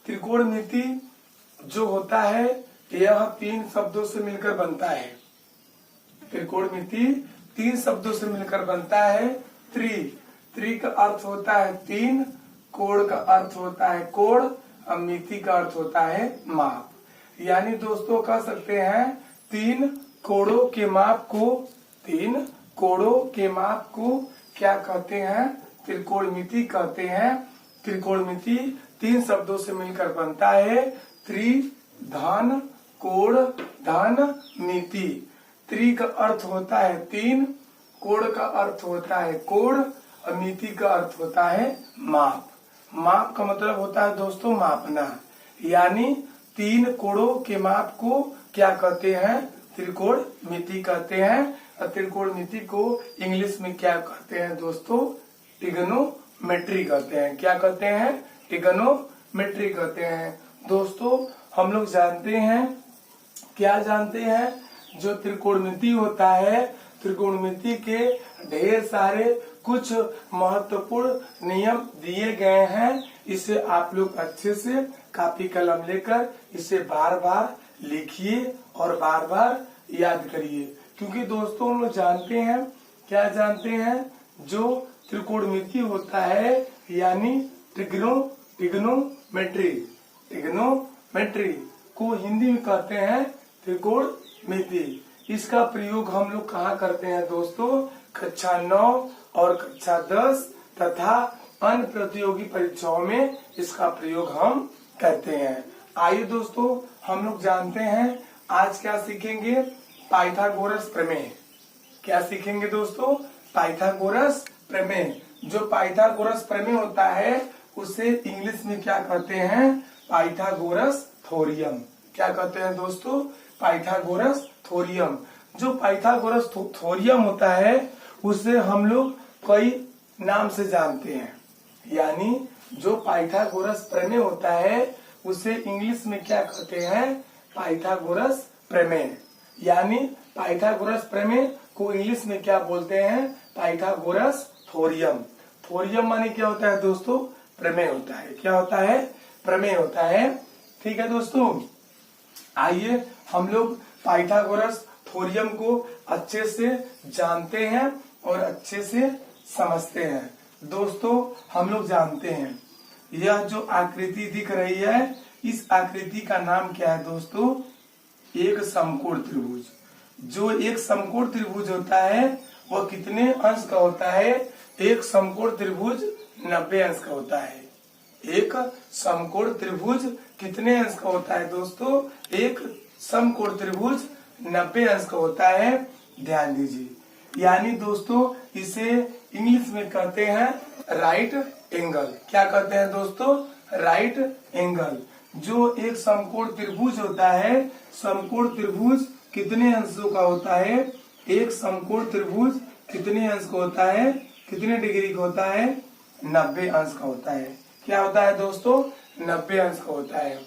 त्रिकोणमिति जो होता है यह 3 शब्दों से मिलकर बनता है। त्रिकोणमिति 3 शब्दों से मिलकर बनता है। त्रि का अर्थ होता है 3, कोण का अर्थ होता है कोण और मिति का अर्थ होता है माप। यानी दोस्तों कह सकते हैं 3 कोणों के माप को क्या कहते हैं? त्रिकोणमिति कहते हैं। त्रिकोणमिति 3 शब्दों से मिलकर बनता है। त्रि धन कोण धन मिति। त्रि का अर्थ होता है 3, कोण का अर्थ होता है कोण और मिति का अर्थ होता है माप। माप का मतलब होता है दोस्तों मापना। यानी 3 कोणों के माप को क्या कहते हैं? त्रिकोणमिति कहते हैं। और त्रिकोणमिति को इंग्लिश में क्या कहते हैं दोस्तों? ट्रिगोनोमेट्री कहते हैं। क्या कहते हैं? ट्रिगोनोमेट्री कहते हैं। दोस्तों हम लोग जानते हैं, क्या जानते हैं? जो त्रिकोणमिति होता है, त्रिकोणमिति के ढेर सारे कुछ महत्वपूर्ण नियम दिए गए हैं। इसे आप लोग अच्छे से कॉपी कलम लेकर इसे बार बार लिखिए और बार बार याद करिए। क्योंकि दोस्तों हम लोग जानते हैं, क्या जानते हैं? जो त्रिकोणमिति होता है यानी ट्रिग्नोमेट्री को हिंदी में कहते हैं त्रिकोणमिति। इसका प्रयोग हम लोग कहाँ करते हैं दोस्तों? कक्षा 9 और कक्षा 10 तथा अन्य प्रतियोगी परीक्षाओं में इसका प्रयोग हम करते हैं। आइए दोस्तों हम लोग जानते हैं आज क्या सीखेंगे? पाइथागोरस प्रमेय। क्या सीखेंगे दोस्तों? पाइथागोरस प्रमेय। जो पाइथागोरस प्रमेय होता है उसे इंग्लिश में क्या कहते हैं? Pythagoras theorem. क्या कहते हैं दोस्तों? Pythagoras theorem. जो पाइथागोरस थ्योरम होता है उसे हम लोग कई नाम से जानते हैं। यानी जो पाइथागोरस प्रमेय होता है उसे इंग्लिश में क्या कहते हैं? पाइथागोरस प्रमेय। यानी पाइथागोरस प्रमेय को इंग्लिश में क्या बोलते हैं? Pythagoras theorem. थ्योरम माने क्या होता है दोस्तों? प्रमेय होता है। क्या होता है? प्रमेय होता है। ठीक है दोस्तों, आइए हम लोग पाइथागोरस थ्योरम को अच्छे से जानते हैं और अच्छे से समझते हैं। दोस्तों हम लोग जानते हैं यह जो आकृति दिख रही है, इस आकृति का नाम क्या है दोस्तों? एक समकोण त्रिभुज। जो एक समकोण त्रिभुज होता है वह कितने अंश का होता है? एक समकोण त्रिभुज 90 अंश का होता है। एक समकोण त्रिभुज कितने अंश का होता है दोस्तों? एक समकोण त्रिभुज 90 अंश का होता है। ध्यान दीजिए। यानी दोस्तों इसे इंग्लिश में कहते हैं राइट एंगल। क्या कहते हैं दोस्तों? Right angle. जो एक समकोण त्रिभुज होता है, समकोण त्रिभुज कितने अंशों का होता है? एक समकोण त्रिभुज कितने अंश का होता है? कितने डिग्री का होता है? 90 अंश का होता है। क्या होता है दोस्तों? 90 अंश का होता है।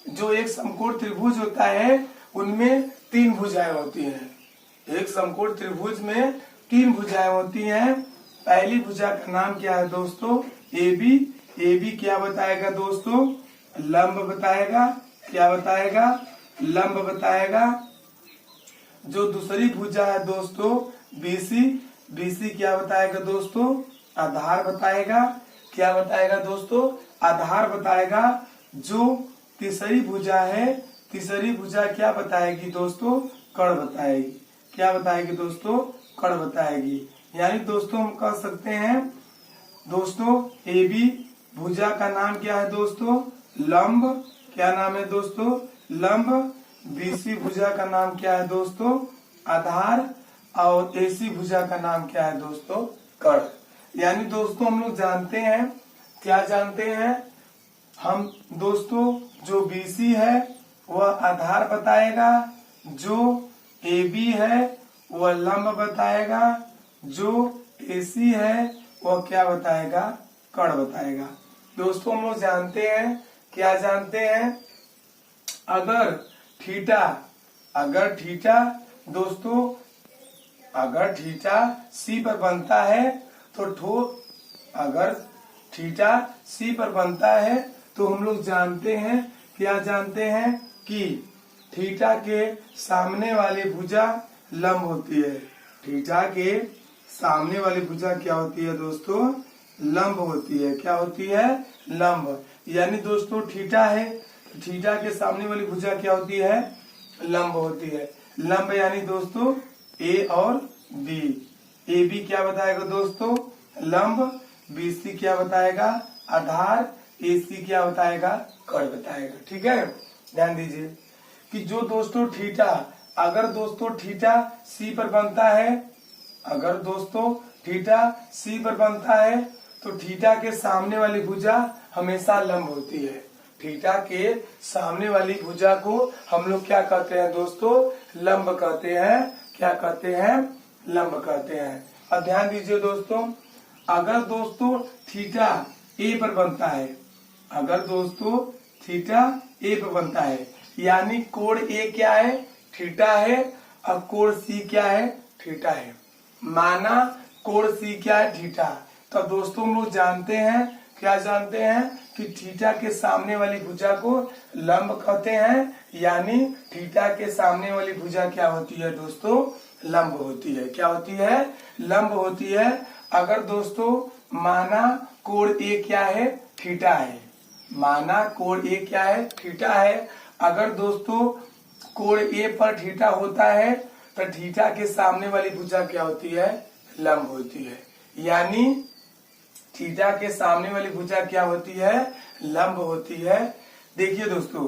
जो एक समकोण त्रिभुज होता है उनमें 3 भुजाएं होती हैं। एक समकोण त्रिभुज में 3 भुजाएं होती हैं। पहली भुजा का नाम क्या है दोस्तों? AB। AB क्या बताएगा दोस्तों? लंब बताएगा। क्या बताएगा? लंब बताएगा। जो दूसरी भुजा है दोस्तों BC। BC क्या बताएगा दोस्तों? आधार बताएगा। क्या बताएगा दोस्तों? आधार बताएगा। जो तीसरी भुजा है, तीसरी भुजा क्या बताएगी दोस्तों? कर्ण बताएगी। क्या बताएगी दोस्तों? कर्ण बताएगी। यानी दोस्तों हम कह सकते हैं दोस्तों AB भुजा का नाम क्या है दोस्तों? लंब। क्या नाम है दोस्तों? लंब। BC भुजा का नाम क्या है दोस्तों? आधार। और AC भुजा का नाम क्या है दोस्तों? कर्ण। यानी दोस्तों हम लोग जानते हैं, क्या जानते हैं हम दोस्तों? जो BC है वह आधार बताएगा। जो AB है वह लंब बताएगा। जो AC है वह क्या बताएगा? कर्ण बताएगा। दोस्तों हम लोग जानते हैं, क्या जानते हैं? अगर थीटा दोस्तों अगर थीटा C पर बनता है तो अगर थीटा C पर बनता है तो हम लोग जानते हैं, क्या जानते हैं कि थीटा के सामने वाली भुजा लंब होती है। थीटा के सामने वाली भुजा क्या होती है दोस्तों? लंब होती है। क्या होती है? लंब। यानी दोस्तों थीटा है, थीटा के सामने वाली भुजा क्या होती है? लंब होती है। लंब यानी दोस्तों ए और बी। ए बी क्या बताएगा दोस्तों? लंब। बी सी क्या बताएगा? आधार। ए सी क्या बताएगा? कड़ बताएगा। ठीक है, ध्यान दीजिए कि जो दोस्तों थीटा, अगर दोस्तों थीटा सी पर बनता है, अगर दोस्तों थीटा सी पर बनता है तो थीटा के सामने वाली भुजा हमेशा लंब होती है। थीटा के सामने वाली भुजा को हम लोग क्या कहते हैं दोस्तों? लंब कहते हैं। क्या कहते हैं? लंब कहते हैं। अब ध्यान दीजिए दोस्तों, अगर दोस्तों थीटा ए पर बनता है, अगर दोस्तों थीटा ए पर बनता है, यानी कोण ए क्या है? थीटा है। और कोण सी क्या है? थीटा है। माना कोण सी क्या है? थीटा। तो दोस्तों हम लोग जानते हैं, क्या जानते हैं कि थीटा के सामने वाली भुजा को लंब कहते हैं। यानी थीटा के सामने वाली भुजा क्या होती है दोस्तों? लंब होती है। क्या होती है? लंब होती है। अगर दोस्तों माना कोण ए क्या है? थीटा है। माना कोण ए क्या है? थीटा है। अगर दोस्तों कोण ए पर थीटा होता है तो थीटा के सामने वाली भुजा क्या होती है? लंब होती है। यानी थीटा के सामने वाली भुजा क्या होती है? लंब होती है। देखिए दोस्तों,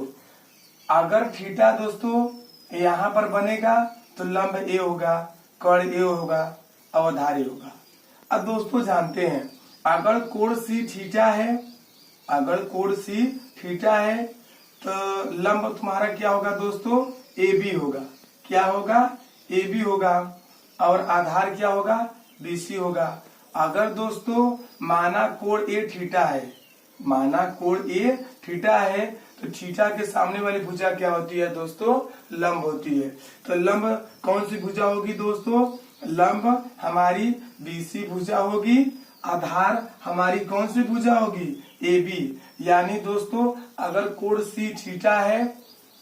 अगर थीटा दोस्तों यहाँ पर बनेगा तो लंब ए होगा, कड़ ए होगा, अवधार ए होगा। अब दोस्तों जानते हैं, अगर कोण सी थीटा है, अगर कोण सी थीटा है तो लंब तुम्हारा क्या होगा दोस्तों? ए बी होगा। क्या होगा? ए बी होगा। और आधार क्या होगा? बी सी होगा। अगर दोस्तों माना कोण ए थीटा है, माना कोण ए थीटा है तो थीटा के सामने वाली भुजा क्या होती है दोस्तों? लंब होती है। तो लंब कौन सी भुजा होगी दोस्तों? लंब हमारी बीसी भुजा होगी। आधार हमारी कौन सी भुजा होगी? A B. यानी दोस्तों अगर कोण सी थीटा है,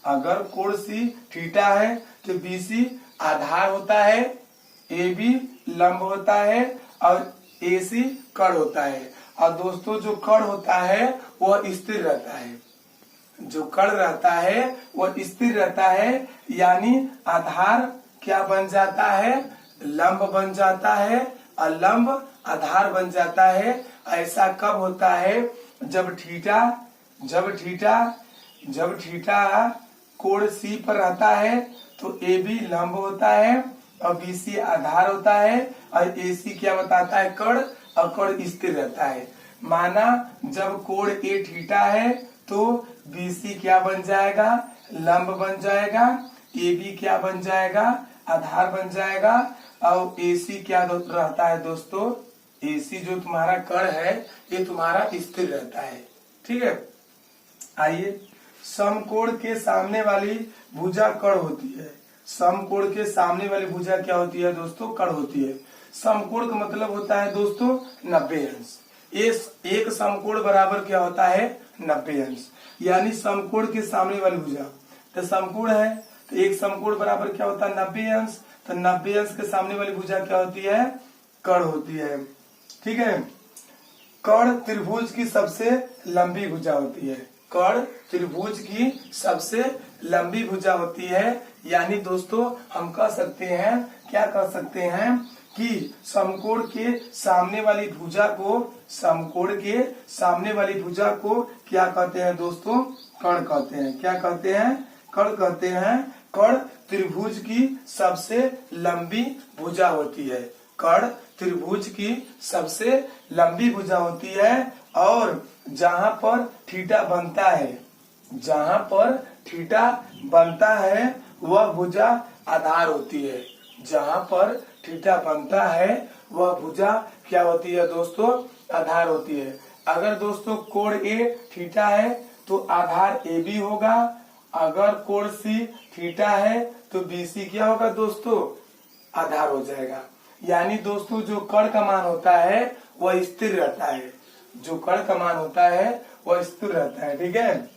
अगर कोण सी थीटा है तो बीसी आधार होता है, ए बी लंब होता है और ए सी कड़ होता है। और दोस्तों जो कड़ होता है वह स्थिर रहता है, जो कड़ रहता है वह स्थिर रहता है। यानी आधार क्या बन जाता है? लंब बन जाता है और लंब आधार बन जाता है। ऐसा कब होता है? जब थीटा कोण सी पर रहता है तो ए बी लंब होता है और बी सी आधार होता है और ए सी क्या बताता है? कड़। और कड़ स्थिर रहता है। माना जब कोण ए थीटा है तो बी सी क्या बन जाएगा? लंब बन जाएगा। ए बी क्या बन जाएगा? आधार बन जाएगा। और ए सी क्या रहता है दोस्तों? ए सी जो तुम्हारा कड़ है ये तुम्हारा स्थिर रहता है। ठीक है, आइए, समकोण के सामने वाली भुजा कड़ होती है। समकोण के सामने वाली भुजा क्या होती है दोस्तों? कड़ होती है। समकोण का मतलब होता है दोस्तों 90 अंश। एक समकोण बराबर क्या होता है? 90 अंश। यानी समकोण के सामने वाली भुजा, तो समकोण है तो एक समकोण बराबर क्या होता है? 90 अंश। तो 90 अंश के सामने वाली भुजा क्या होती है? कड़ होती है। ठीक है, कड़ त्रिभुज की सबसे लंबी भुजा होती है। कड़ त्रिभुज की सबसे लंबी भुजा होती है। यानी दोस्तों हम कह सकते हैं, क्या कह सकते हैं कि समकोण के सामने वाली भुजा को, समकोण के सामने वाली भुजा को क्या कहते हैं दोस्तों? कड़ कहते हैं। क्या कहते हैं? कड़ कहते हैं। कड़ त्रिभुज की सबसे लंबी भुजा होती है। कड़ त्रिभुज की सबसे लंबी भुजा होती है। और जहां पर थीटा बनता है, जहां पर थीटा बनता है वह भुजा आधार होती है। जहां पर थीटा बनता है वह भुजा क्या होती है दोस्तों? आधार होती है। अगर दोस्तों कोण ए थीटा है तो आधार ए बी होगा। अगर कोण सी थीटा है तो बी सी क्या होगा दोस्तों? आधार हो जाएगा। यानी दोस्तों जो कड़ का मान होता है वह स्थिर रहता है। जो कड़ का मान होता है वह स्थिर रहता है। ठीक है,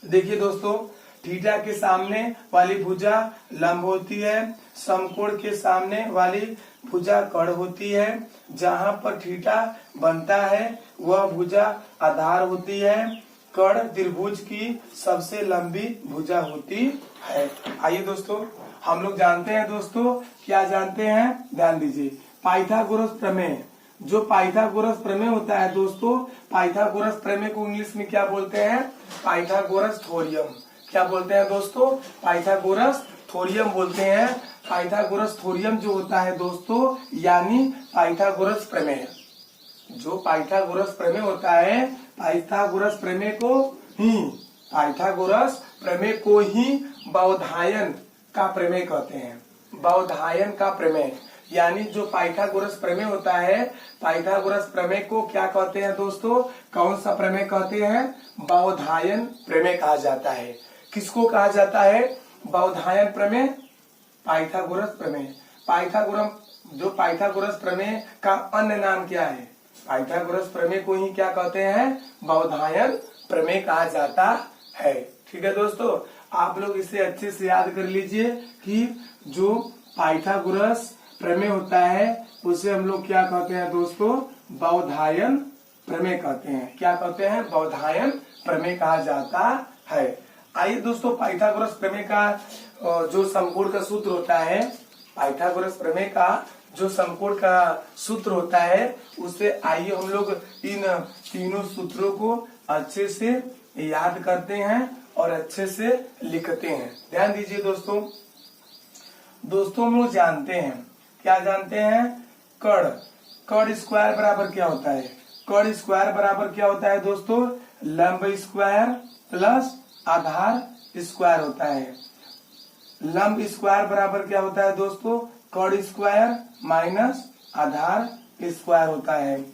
देखिए दोस्तों, थीटा के सामने वाली भुजा लंब होती है, समकोण के सामने वाली भुजा कर्ण होती है, जहां पर थीटा बनता है वह भुजा आधार होती है, कर्ण त्रिभुज की सबसे लंबी भुजा होती है। आइए दोस्तों, हम लोग जानते हैं दोस्तों, क्या जानते हैं, ध्यान दीजिए, पाइथागोरस प्रमेय। जो पाइथागोरस प्रमेय होता है दोस्तों, पाइथागोरस प्रमेय को इंग्लिश में क्या बोलते हैं, पाइथागोरस थ्योरम। क्या बोलते हैं दोस्तों, पाइथागोरस थ्योरम बोलते हैं। पाइथागोरस थ्योरम जो होता है दोस्तों, यानी पाइथागोरस प्रमेय, जो पाइथागोरस प्रमेय होता है, पाइथागोरस प्रमेय को ही बौधायन का प्रमेय कहते हैं। बौधायन का प्रमेय, यानी जो पाइथागोरस प्रमेय होता है, पाइथागोरस प्रमेय को क्या कहते हैं दोस्तों, कौन सा प्रमेय कहते हैं, बौधायन प्रमेय कहा जाता है। किसको कहा जाता है, बौधायन प्रमेय, पाइथागोरस प्रमेय। जो पाइथागोरस प्रमेय का अन्य नाम क्या है, पाइथागोरस प्रमेय को ही क्या कहते हैं, बौधायन प्रमेय कहा जाता है। ठीक है दोस्तों, आप लोग इसे अच्छे से याद कर लीजिए कि जो पाइथागोरस प्रमेय होता है उसे हम लोग क्या कहते हैं दोस्तों, बौधायन प्रमेय कहते हैं। क्या कहते हैं, बौधायन प्रमेय कहा जाता है। आइए दोस्तों, पाइथागोरस प्रमेय का जो समकोण का सूत्र होता है, पाइथागोरस प्रमेय का जो समकोण का सूत्र होता है, उसे आइए हम लोग इन तीनों सूत्रों को अच्छे से याद करते हैं और अच्छे से लिखते हैं। ध्यान दीजिए दोस्तों, हम लोग जानते हैं, क्या जानते हैं, कर्ण स्क्वायर बराबर क्या होता है, कर्ण स्क्वायर बराबर क्या होता है दोस्तों, लंब स्क्वायर प्लस आधार स्क्वायर होता है। लंब स्क्वायर बराबर क्या होता है दोस्तों, कर्ण स्क्वायर माइनस आधार स्क्वायर होता है।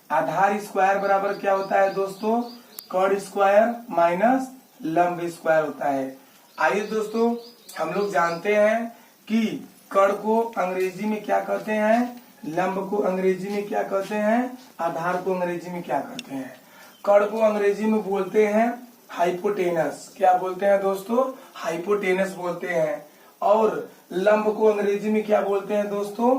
आधार स्क्वायर बराबर क्या होता है दोस्तों, कर्ण स्क्वायर माइनस लंब स्क्वायर होता है। आइए दोस्तों, हम लोग जानते हैं कि कर्ण को अंग्रेजी में क्या कहते हैं, लंब को अंग्रेजी में क्या कहते हैं, आधार को अंग्रेजी में क्या कहते हैं। कर्ण को अंग्रेजी में बोलते हैं हाइपोटेनस। क्या बोलते हैं दोस्तों, हाइपोटेनस बोलते हैं। और लंब को अंग्रेजी में क्या बोलते हैं दोस्तों,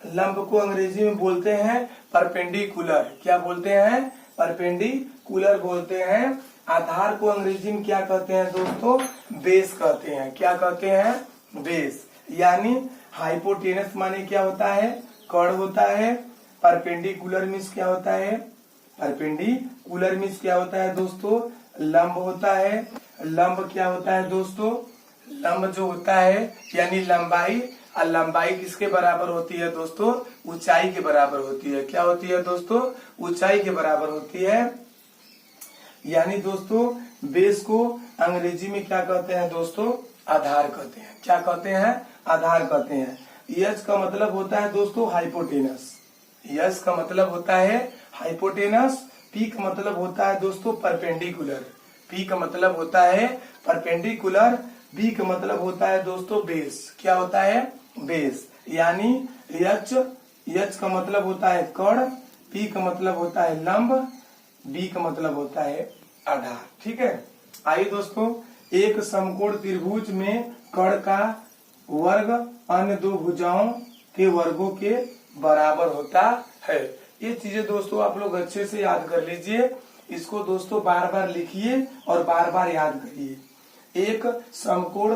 लंब को अंग्रेजी में बोलते हैं परपेंडिकुलर। क्या बोलते हैं, परपेंडिकुलर बोलते हैं। आधार को अंग्रेजी में क्या कहते हैं दोस्तों, बेस कहते हैं। क्या कहते हैं, बेस। यानी हाइपोटेनस माने क्या होता है, कर्ण होता है। परपेंडिकुलर मीन्स क्या होता है, परपेंडिकुलर मीन्स क्या होता है दोस्तों, लंब होता है। लंब क्या होता है दोस्तों, लंब जो होता है यानी लंबाई, और लंबाई किसके बराबर होती है दोस्तों, ऊंचाई के बराबर होती है। क्या होती है दोस्तों, ऊंचाई के बराबर होती है। यानी दोस्तों, बेस को अंग्रेजी में क्या कहते हैं दोस्तों, आधार कहते हैं। क्या कहते हैं, आधार कहते हैं। यश का मतलब होता है दोस्तों हाइपोटेनस, यश का मतलब होता है हाइपोटेनस। पी का मतलब होता है दोस्तों परपेंडिकुलर, पी का मतलब होता है परपेंडिकुलर। बी का मतलब होता है दोस्तों बेस। क्या होता है, बेस। यानी यच का मतलब होता है कर्ण, पी का मतलब होता है लंब, बी का मतलब होता है आधार। ठीक है, आइए दोस्तों, एक समकोण त्रिभुज में कर्ण का वर्ग अन्य दो भुजाओं के वर्गों के बराबर होता है। ये चीजें दोस्तों आप लोग अच्छे से याद कर लीजिए। इसको दोस्तों बार बार लिखिए और बार बार याद करिए। एक समकोण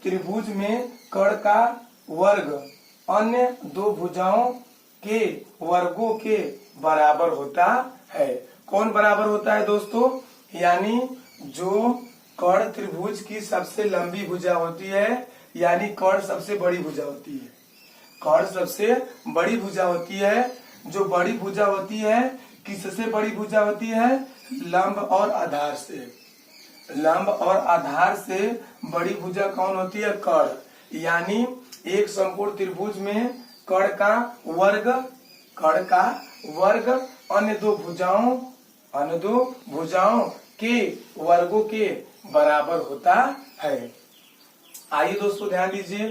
त्रिभुज में कर्ण का वर्ग अन्य दो भुजाओं के वर्गों के बराबर होता है। कौन बराबर होता है दोस्तों, यानी जो कर्ण त्रिभुज की सबसे लंबी भुजा होती है, यानी कर्ण सबसे बड़ी भुजा होती है। कर्ण सबसे बड़ी भुजा होती है। जो बड़ी भुजा होती है, किससे बड़ी भुजा होती है, लंब और आधार से। लंब और आधार से बड़ी भुजा कौन होती है, कर्ण। यानी एक समकोण त्रिभुज में कर्ण का वर्ग अन्य दो भुजाओं के वर्गों के बराबर होता है। आइए दोस्तों ध्यान दीजिए,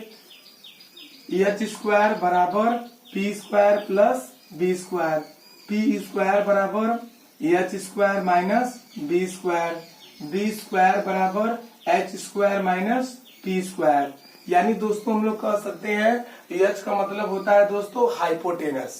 एच स्क्वायर बराबर P square plus B square. P square बराबर H square minus B square, B square बराबर H square minus P square. यानी दोस्तों हम लोग कह सकते हैं एच का मतलब होता है दोस्तों हाइपोटेनस,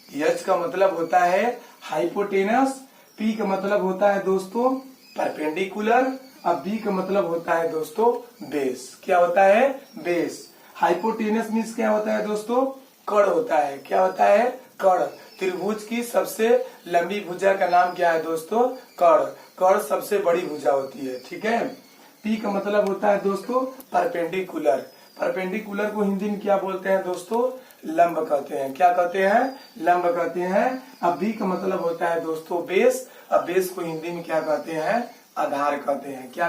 एच का मतलब होता है हाइपोटेनस, पी का मतलब होता है दोस्तों परपेंडिकुलर, अब बी का मतलब होता है दोस्तों बेस। क्या होता है? बेस। हाइपोटेनस मीन्स क्या होता है दोस्तों? कड़ होता है। क्या होता है? कड़। त्रिभुज की सबसे लंबी भुजा का नाम क्या है दोस्तों? कड़। कड़ सबसे बड़ी भुजा होती है, ठीक है। पी का मतलब होता है दोस्तों परपेंडिकुलर, परपेंडिकुलर को हिंदी में क्या बोलते हैं दोस्तों? लंब कहते हैं। क्या कहते हैं? लंब कहते हैं। अब बी का मतलब होता है दोस्तों बेस, अब बेस को हिंदी में क्या कहते हैं? आधार कहते हैं। क्या